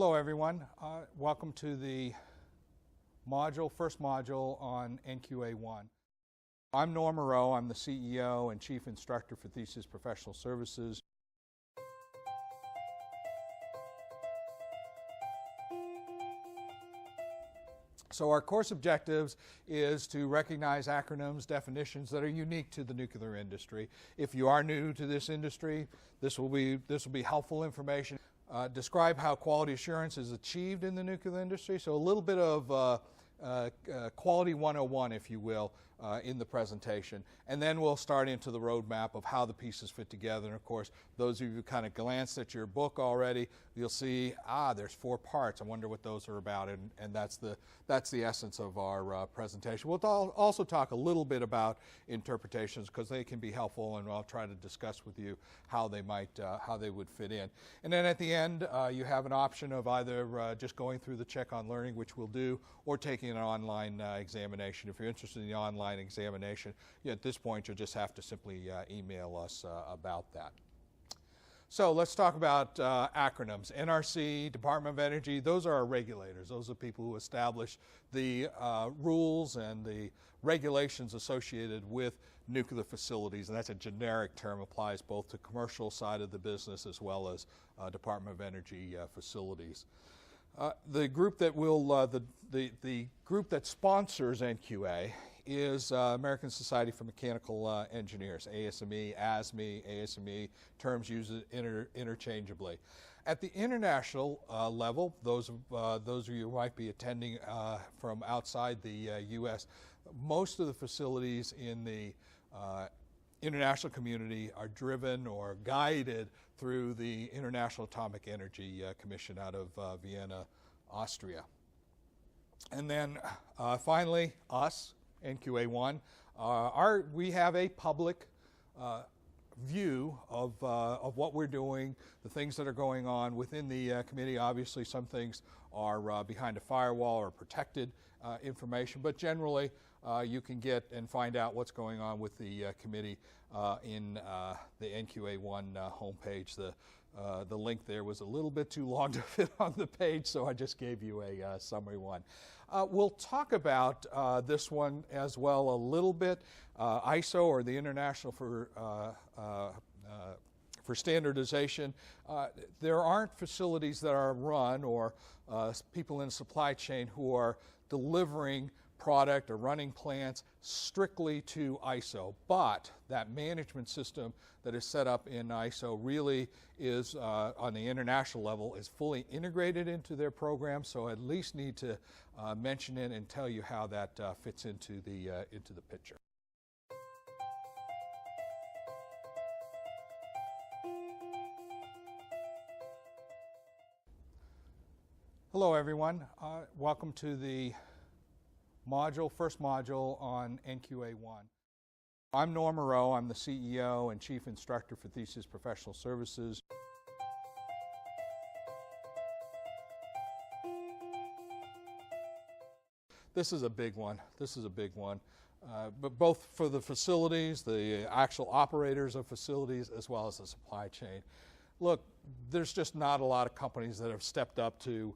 Hello everyone, welcome to the first module on NQA1. I'm Norm Moreau, I'm the CEO and Chief Instructor for Theseus Professional Services. So our course objectives is to recognize acronyms, definitions that are unique to the nuclear industry. If you are new to this industry, this will be helpful information. Describe how quality assurance is achieved in the nuclear industry. So a little bit of quality 101, if you will, in the presentation. And then we'll start into the roadmap of how the pieces fit together. And of course, those of you who kind of glanced at your book already, you'll see, there's 4 parts. I wonder what those are about. And that's the essence of our presentation. We'll also talk a little bit about interpretations because they can be helpful, and I'll try to discuss with you how they would fit in. And then at the end, you have an option of either just going through the check on learning, which we'll do, or taking an online examination. If you're interested in the online examination, at this point you'll just have to simply email us about that. So let's talk about acronyms. NRC, Department of Energy, those are our regulators. Those are people who establish the rules and the regulations associated with nuclear facilities, and that's a generic term, applies both to commercial side of the business as well as Department of Energy facilities. The group that the group that sponsors NQA is American Society for Mechanical Engineers, ASME, ASME, ASME, terms used interchangeably. At the international level, those of you who might be attending from outside the U.S., most of the facilities in the international community are driven or guided through the International Atomic Energy Commission out of Vienna, Austria. And then finally, us, NQA1, we have a public view of what we're doing, the things that are going on within the committee. Obviously, some things are behind a firewall or protected information, but generally you can get and find out what's going on with the committee in the NQA1 homepage. The link there was a little bit too long to fit on the page, so I just gave you a summary one. We'll talk about this one as well a little bit. ISO, or the International for Standardization. There aren't facilities that are run or people in the supply chain who are delivering product or running plants strictly to ISO, but that management system that is set up in ISO really is, on the international level, is fully integrated into their program, so I at least need to mention it and tell you how that fits into the picture. Hello everyone, welcome to the first module on NQA1. I'm Norm Moreau, I'm the CEO and Chief Instructor for Theseus Professional Services. This is a big one. But both for the facilities, the actual operators of facilities, as well as the supply chain. Look, there's just not a lot of companies that have stepped up to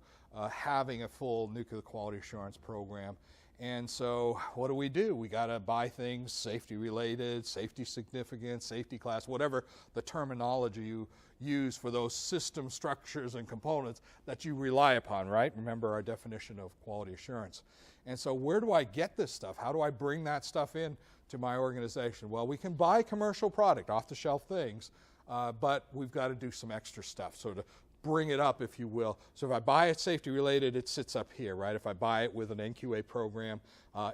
having a full nuclear quality assurance program. And so what do? We got to buy things safety related, safety significant, safety class, whatever the terminology you use for those system structures and components that you rely upon, right? Remember our definition of quality assurance. And so where do I get this stuff? How do I bring that stuff in to my organization? Well, we can buy commercial product, off-the-shelf things, but we've got to do some extra stuff. So to bring it up, if you will. So if I buy it safety related, it sits up here, right? If I buy it with an NQA program,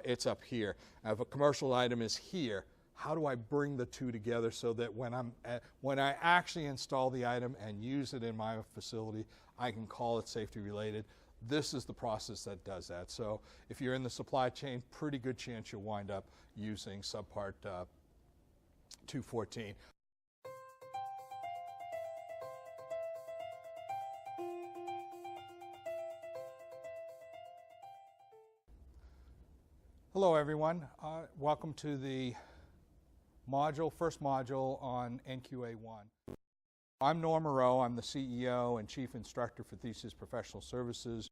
it's up here. If a commercial item is here, how do I bring the two together so that when I actually install the item and use it in my facility, I can call it safety related? This is the process that does that. So if you're in the supply chain, pretty good chance you'll wind up using subpart 214. Hello everyone, welcome to the first module on NQA1. I'm Norm Moreau. I'm the CEO and Chief Instructor for Theseus Professional Services.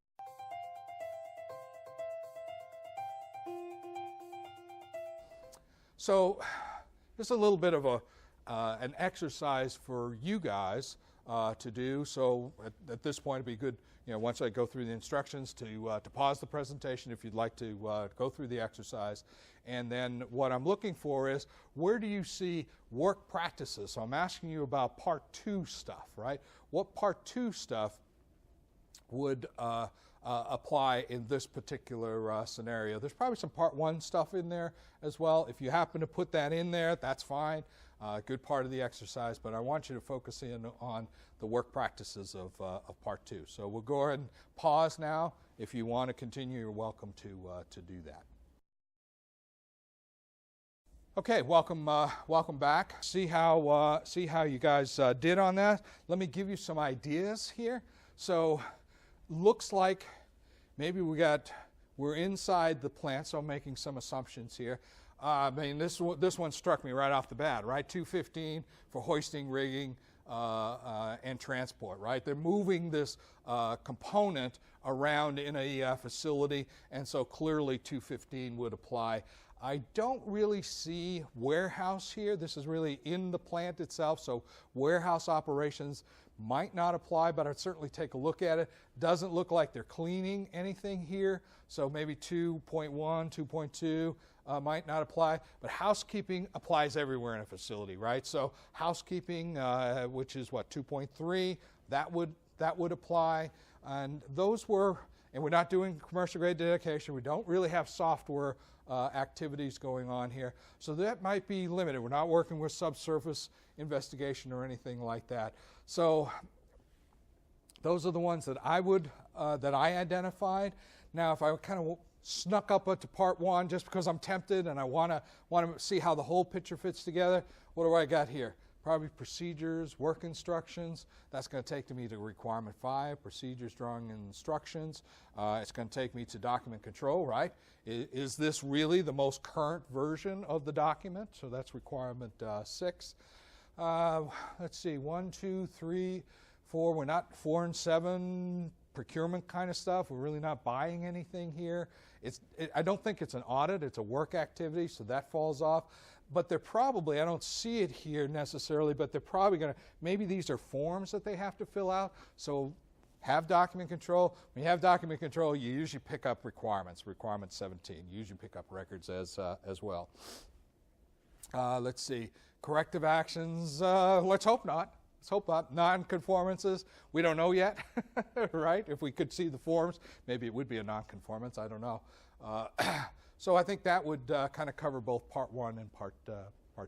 So just a little bit of an exercise for you guys to do. So at this point, it'd be good, once I go through the instructions, to pause the presentation if you'd like to go through the exercise. And then what I'm looking for is, where do you see work practices? So I'm asking you about part 2 stuff, right? What part 2 stuff would apply in this particular scenario? There's probably some part 1 stuff in there as well. If you happen to put that in there, that's fine. Good part of the exercise, but I want you to focus in on the work practices of part 2. So we'll go ahead and pause now. If you want to continue, you're welcome to do that. Okay, welcome back. See how you guys did on that. Let me give you some ideas here. So looks like maybe we're inside the plant, so I'm making some assumptions here. I mean, this one struck me right off the bat, right? 215 for hoisting, rigging, and transport, right? They're moving this component around in a facility, and so clearly 215 would apply. I don't really see warehouse here. This is really in the plant itself, so warehouse operations might not apply, but I'd certainly take a look at it. Doesn't look like they're cleaning anything here, so maybe 2.1, 2.2 might not apply, but housekeeping applies everywhere in a facility, right? So housekeeping, which is what, 2.3, that would apply, and those were, and we're not doing commercial grade dedication. We don't really have software activities going on here, so that might be limited. We're not working with subsurface investigation or anything like that. So those are the ones that I identified. Now, if I kind of snuck up to part 1 just because I'm tempted and I want to see how the whole picture fits together, what do I got here? Probably procedures, work instructions. That's going to take me to requirement 5, procedures, drawing, and instructions. It's going to take me to document control, right? Is this really the most current version of the document? So that's requirement 6. Let's see, 1, 2, 3, 4. We're not 4 and 7 procurement kind of stuff. We're really not buying anything here. I don't think it's an audit. It's a work activity, so that falls off. But they're probably, I don't see it here necessarily, but they're probably going to, maybe these are forms that they have to fill out. So have document control. When you have document control, you usually pick up requirements, requirement 17. You usually pick up records as well. Let's see, corrective actions, let's hope not. Let's hope not. Non-conformances, we don't know yet, right? If we could see the forms, maybe it would be a non-conformance, I don't know. So I think that would kind of cover both part 1 and part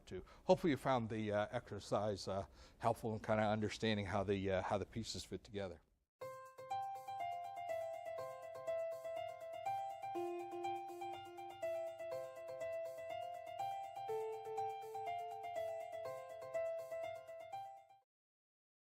2. Hopefully you found the exercise helpful in kind of understanding how the pieces fit together.